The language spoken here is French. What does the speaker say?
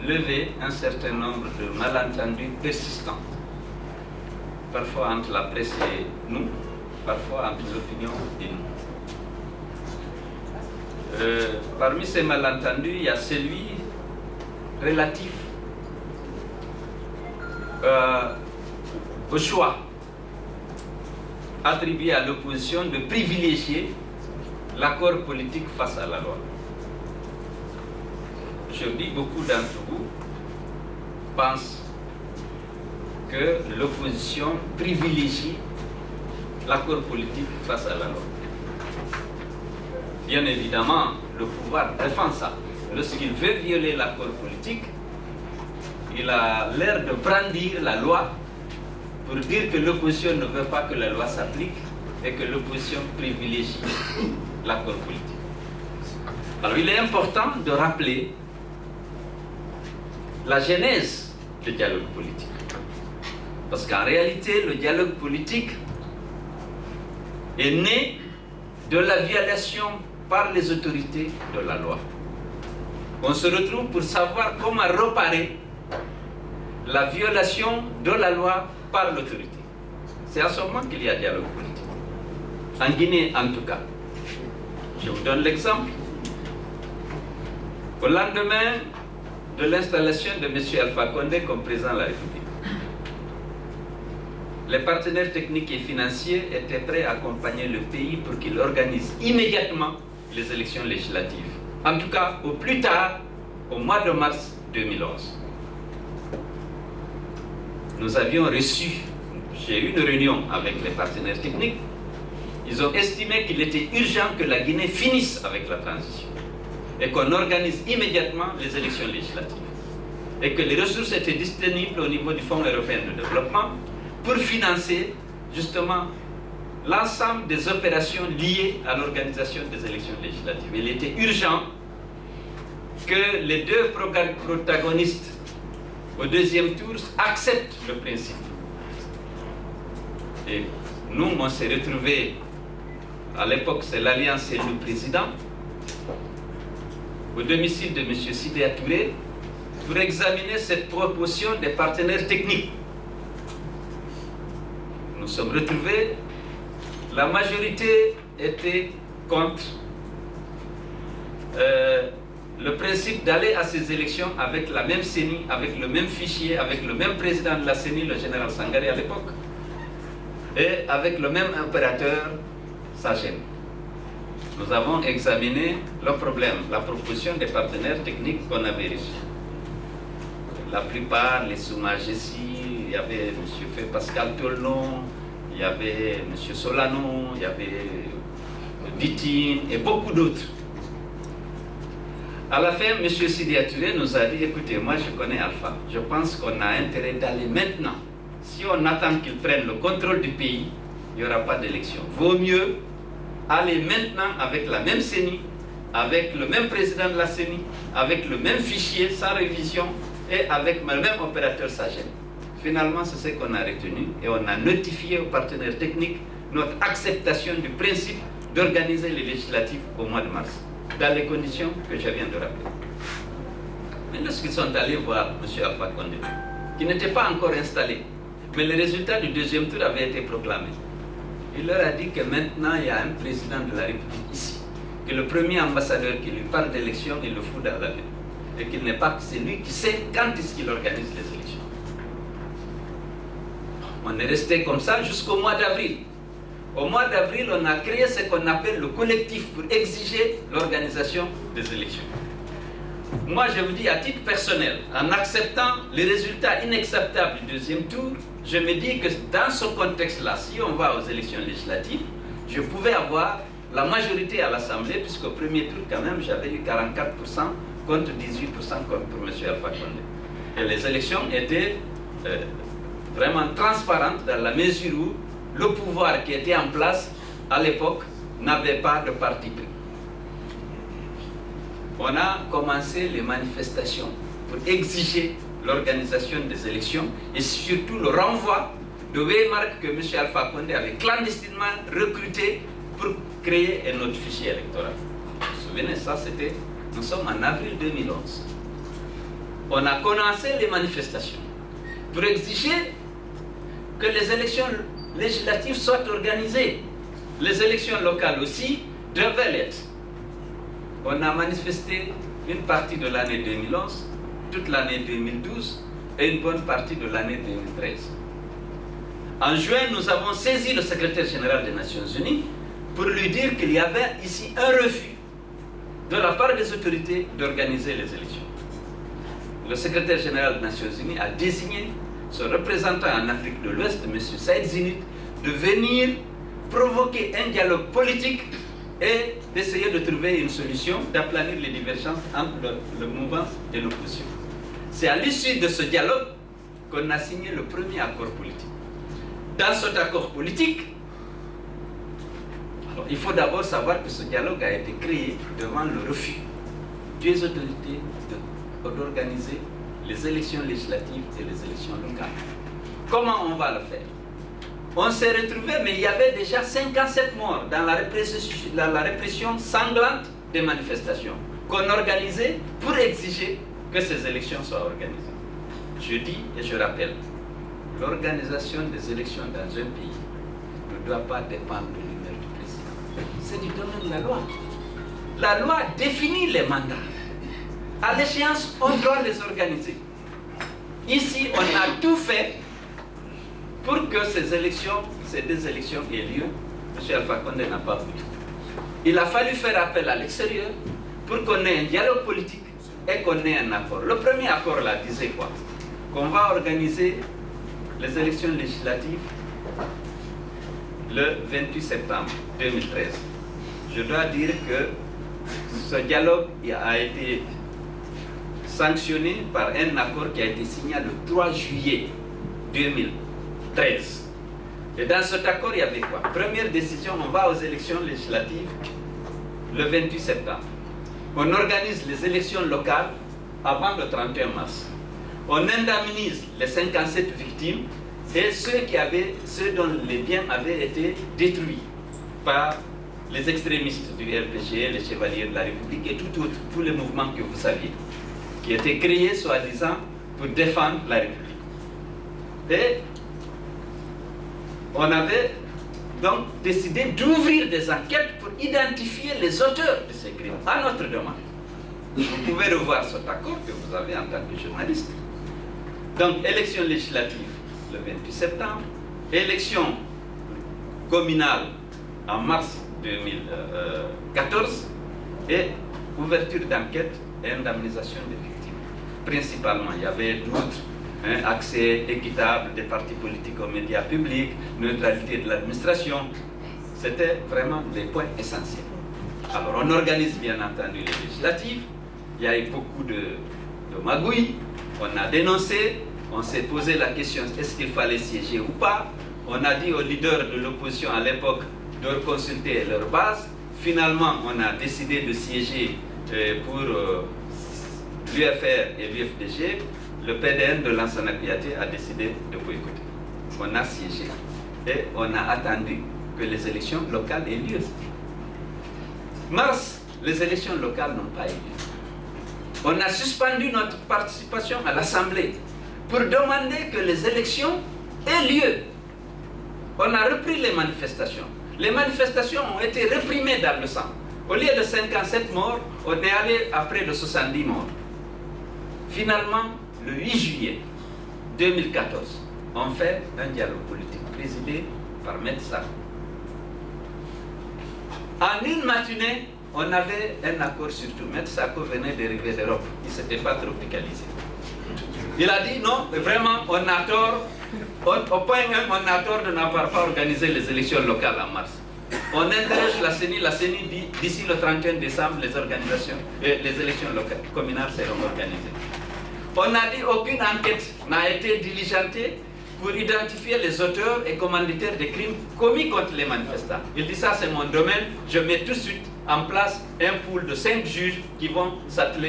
lever un certain nombre de malentendus persistants, parfois entre la presse et nous, parfois entre l'opinion et nous. Parmi ces malentendus, il y a celui relatif au choix attribué à l'opposition de privilégier l'accord politique face à la loi. Aujourd'hui, beaucoup d'entre vous pensent que l'opposition privilégie l'accord politique face à la loi. Bien évidemment, le pouvoir défend ça. Lorsqu'il veut violer l'accord politique, il a l'air de brandir la loi pour dire que l'opposition ne veut pas que la loi s'applique et que l'opposition privilégie l'accord politique. Alors il est important de rappeler la genèse du dialogue politique. Parce qu'en réalité, le dialogue politique est né de la violation par les autorités de la loi. On se retrouve pour savoir comment réparer la violation de la loi par l'autorité. C'est à ce moment qu'il y a dialogue politique. En Guinée, en tout cas. Je vous donne l'exemple. Au lendemain de l'installation de M. Alpha Condé comme président de la République, les partenaires techniques et financiers étaient prêts à accompagner le pays pour qu'il organise immédiatement les élections législatives. En tout cas, au plus tard, au mois de mars 2011. Nous avions reçu, j'ai eu une réunion avec les partenaires techniques. Ils ont estimé qu'il était urgent que la Guinée finisse avec la transition et qu'on organise immédiatement les élections législatives. Et que les ressources étaient disponibles au niveau du Fonds européen de développement pour financer justement l'ensemble des opérations liées à l'organisation des élections législatives. Il était urgent que les deux protagonistes au deuxième tour acceptent le principe. Et nous, on s'est retrouvés, à l'époque c'est l'Alliance et le président, au domicile de M. Sidé Touré, pour examiner cette proposition des partenaires techniques. Nous sommes retrouvés, la majorité était contre le principe d'aller à ces élections avec la même CENI, avec le même fichier, avec le même président de la CENI, le général Sangaré à l'époque, et avec le même opérateur, SAGEM. Nous avons examiné le problème, la proposition des partenaires techniques qu'on avait reçus. La plupart, les Soumagessi, il y avait M. Pascal Tolnon, il y avait M. Solano, il y avait Ditine et beaucoup d'autres. À la fin, M. Sidé Touré nous a dit, écoutez, moi je connais Alpha, je pense qu'on a intérêt d'aller maintenant. Si on attend qu'il prenne le contrôle du pays, il n'y aura pas d'élection. Vaut mieux aller maintenant avec la même CENI, avec le même président de la CENI, avec le même fichier, sans révision, et avec le même opérateur SAGEM. Finalement, c'est ce qu'on a retenu et on a notifié aux partenaires techniques notre acceptation du principe d'organiser les législatives au mois de mars, dans les conditions que je viens de rappeler. Mais lorsqu'ils sont allés voir M. Alpha Condé, qui n'était pas encore installé, mais le résultat du deuxième tour avait été proclamé, il leur a dit que maintenant il y a un président de la République ici, que le premier ambassadeur qui lui parle d'élection, il le fout dans la vie, et qu'il n'est pas que c'est lui qui sait quand est-ce qu'il organise les élections. On est resté comme ça jusqu'au mois d'avril. Au mois d'avril, on a créé ce qu'on appelle le collectif pour exiger l'organisation des élections. Moi, je vous dis à titre personnel, en acceptant les résultats inacceptables du deuxième tour, je me dis que dans ce contexte-là, si on va aux élections législatives, je pouvais avoir la majorité à l'Assemblée, puisqu'au premier tour, quand même, j'avais eu 44% contre 18% pour M. Alpha Condé. Et les élections étaient vraiment transparentes dans la mesure où le pouvoir qui était en place à l'époque n'avait pas de parti pris. On a commencé les manifestations pour exiger l'organisation des élections et surtout le renvoi de Weymark que M. Alpha Condé avait clandestinement recruté pour créer un autre fichier électoral. Vous vous souvenez, ça c'était, nous sommes en avril 2011. on a commencé les manifestations pour exiger que les élections législatives soient organisées. Les élections locales aussi devaient l'être. On a manifesté une partie de l'année 2011, toute l'année 2012 et une bonne partie de l'année 2013. En juin, nous avons saisi le secrétaire général des Nations Unies pour lui dire qu'il y avait ici un refus de la part des autorités d'organiser les élections. Le secrétaire général des Nations Unies a désigné son représentant en Afrique de l'Ouest, M. Saïd Zinit, de venir provoquer un dialogue politique et d'essayer de trouver une solution, d'aplanir les divergences entre le mouvement et l'opposition. C'est à l'issue de ce dialogue qu'on a signé le premier accord politique. Dans cet accord politique, alors, il faut d'abord savoir que ce dialogue a été créé devant le refus des autorités d'organiser les élections législatives et les élections locales. Comment on va le faire? On s'est retrouvé, mais il y avait déjà 57 morts dans la répression sanglante des manifestations qu'on organisait pour exiger que ces élections soient organisées. Je dis et je rappelle, l'organisation des élections dans un pays ne doit pas dépendre de l'humeur du président. C'est du domaine de la loi. La loi définit les mandats. À l'échéance, on doit les organiser. Ici, on a tout fait pour que ces deux élections aient lieu. M. Alpha Condé n'a pas voulu. Il a fallu faire appel à l'extérieur pour qu'on ait un dialogue politique et qu'on ait un accord. Le premier accord là disait quoi? Qu'on va organiser les élections législatives le 28 septembre 2013. Je dois dire que ce dialogue a été sanctionné par un accord qui a été signé le 3 juillet 2013. Et dans cet accord, il y avait quoi? Première décision, on va aux élections législatives le 28 septembre. On organise les élections locales avant le 31 mars. On indemnise les 57 victimes et ceux dont les biens avaient été détruits par les extrémistes du RPG, les chevaliers de la République et tous les mouvements que vous saviez, qui étaient créés soi-disant pour défendre la République. Et on avait donc décidé d'ouvrir des enquêtes pour identifier les auteurs de ces crimes, à notre demande. Vous pouvez revoir cet accord que vous avez en tant que journaliste. Donc, élection législative le 28 septembre, élection communale en mars 2014 et ouverture d'enquête et indemnisation des victimes. Principalement, il y avait d'autres, accès équitable des partis politiques aux médias publics, neutralité de l'administration. C'était vraiment des points essentiels. Alors, on organise bien entendu les législatives. Il y a eu beaucoup de magouilles. On a dénoncé, on s'est posé la question est-ce qu'il fallait siéger ou pas. On a dit aux leaders de l'opposition à l'époque de reconsulter leur base. Finalement, on a décidé de siéger pour l'UFR et l'UFDG. Le PDN de Lansana Kouyaté a décidé de boycotter. On a siégé et on a attendu que les élections locales aient lieu. Mars, les élections locales n'ont pas eu lieu. On a suspendu notre participation à l'Assemblée pour demander que les élections aient lieu. On a repris les manifestations. Les manifestations ont été réprimées dans le sang. Au lieu de 57 morts, on est allé à près de 70 morts. Finalement, le 8 juillet 2014, on fait un dialogue politique présidé par Maître Sako. En une matinée, on avait un accord sur tout. Maître Sako venait d'arriver d'Europe. Il ne s'était pas tropicalisé. Il a dit non, vraiment, on a tort. Au point même, on a tort de n'avoir pas organisé les élections locales en mars. On interroge la CENI dit d'ici le 31 décembre, les élections locales, communales seront organisées. On a dit aucune enquête n'a été diligentée pour identifier les auteurs et commanditaires des crimes commis contre les manifestants. Il dit ça c'est mon domaine, je mets tout de suite en place un pool de 5 juges qui vont s'atteler